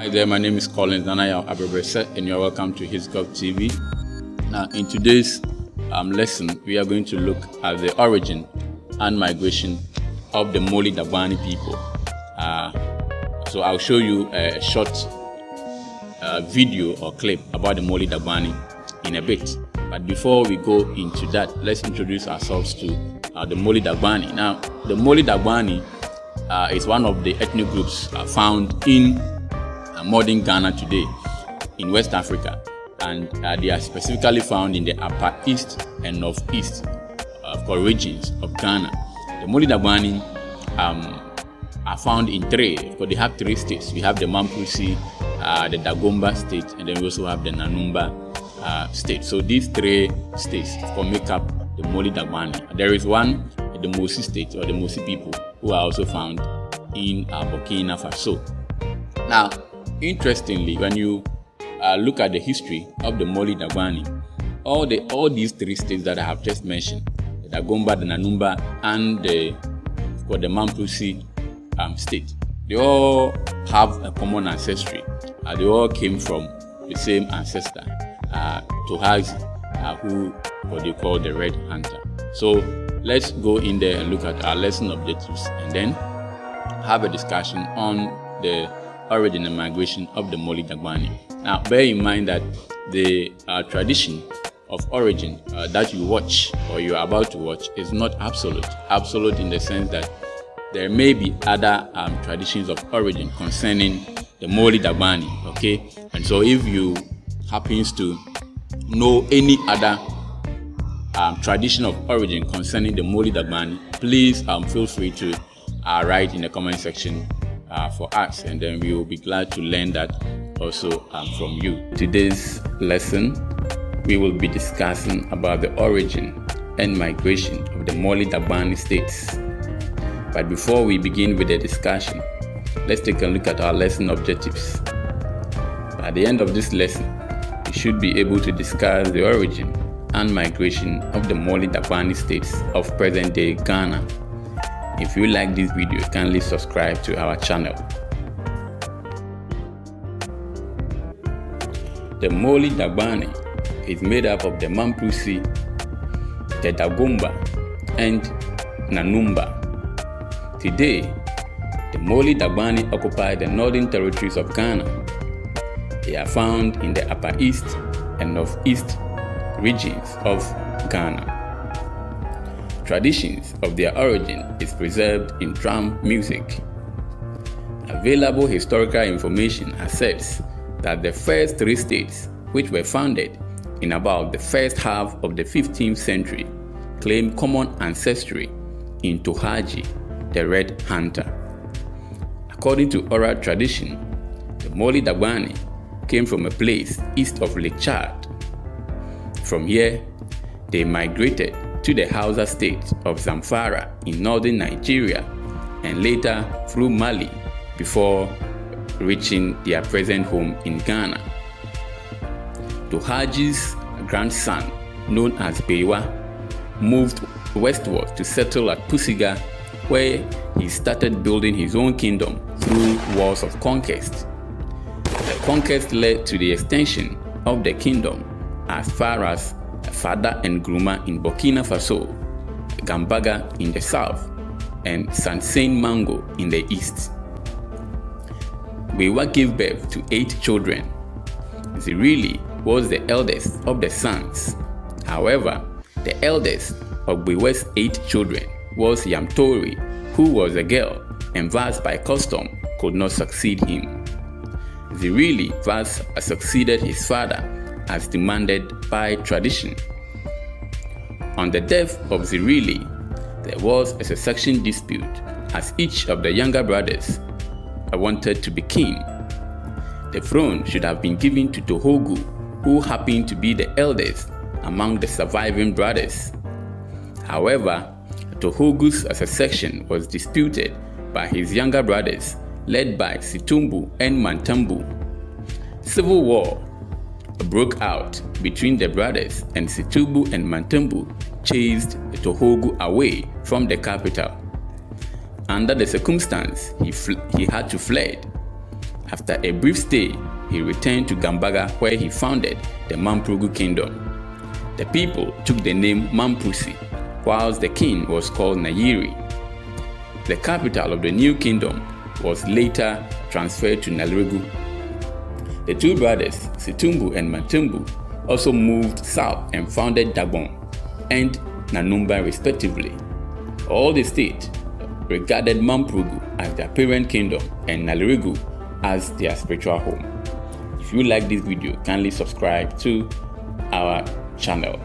Hi there, my name is Collins Nanaya Abrabese, and you're welcome to HisGov TV. Now, in today's lesson, we are going to look at the origin and migration of the Mole-Dagbani people. So I'll show you a short video or clip about the Mole-Dagbani in a bit. But before we go into that, let's introduce ourselves to the Mole-Dagbani. Now, the Mole-Dagbani is one of the ethnic groups found in modern Ghana today in West Africa, and they are specifically found in the upper east and northeast regions of Ghana. The Mole-Dagbani are found in three, because they have three states. We have the Mampusi, the Dagomba state, and then we also have the Nanumba state. So these three states make up the Mole-Dagbani. There is one, the Mosi state, or the Mosi people, who are also found in Burkina Faso. Now, interestingly, when you look at the history of the Mole-Dagbani, all these three states that I have just mentioned, the Dagomba, the Nanumba, and the Mampusi state, they all have a common ancestry. They all came from the same ancestor, Tohazi, who what they call the Red Hunter. So let's go in there and look at our lesson objectives, and then have a discussion on the origin and migration of the Mole-Dagbani. Now, bear in mind that the tradition of origin that you watch or you are about to watch is not absolute. Absolute in the sense that there may be other traditions of origin concerning the Mole-Dagbani, okay? And so if you happens to know any other tradition of origin concerning the Mole-Dagbani, please feel free to write in the comment section for us, and then we will be glad to learn that also from you. Today's lesson, we will be discussing about the origin and migration of the Mole-Dagbani states. But before we begin with the discussion, let's take a look at our lesson objectives. By the end of this lesson, we should be able to discuss the origin and migration of the Mole-Dagbani states of present-day Ghana. If you like this video, kindly subscribe to our channel. The Mole-Dagbani is made up of the Mampusi, the Dagomba, and Nanumba. Today, the Mole-Dagbani occupy the northern territories of Ghana. They are found in the upper east and northeast regions of Ghana. Traditions of their origin is preserved in drum music. Available historical information asserts that the first three states, which were founded in about the first half of the 15th century, claim common ancestry in Tohaji, the Red Hunter. According to oral tradition, the Mole-Dagbani came from a place east of Lake Chad. From here, they migrated to the Hausa state of Zamfara in northern Nigeria, and later through Mali before reaching their present home in Ghana. Tohaji's grandson, known as Bewa, moved westward to settle at Pusiga, where he started building his own kingdom through wars of conquest. The conquest led to the extension of the kingdom as far as Fada and Gruma in Burkina Faso, Gambaga in the south, and Sansain Mango in the east. Bewa gave birth to 8 children. Zirili was the eldest of the sons. However, the eldest of Bewa's 8 children was Yamtori, who was a girl and thus by custom could not succeed him. Zirili thus succeeded his father as demanded by tradition. On the death of Zirili, there was a succession dispute as each of the younger brothers wanted to be king. The throne should have been given to Tohogu, who happened to be the eldest among the surviving brothers. However, Tohogu's succession was disputed by his younger brothers, led by Situmbu and Mantambu. Civil war broke out between the brothers, and Situmbu and Mantambu chased Tohogu away from the capital. Under the circumstance, he had to flee. After a brief stay, he returned to Gambaga where he founded the Mamprogu Kingdom. The people took the name Mampusi, whilst the king was called Nayiri. The capital of the new kingdom was later transferred to Nalregu. The two brothers, Situmbu and Matumbu, also moved south and founded Dagbon and Nanumba respectively. All the state regarded Mamprogu as their parent kingdom and Nalregu as their spiritual home. If you like this video, kindly subscribe to our channel.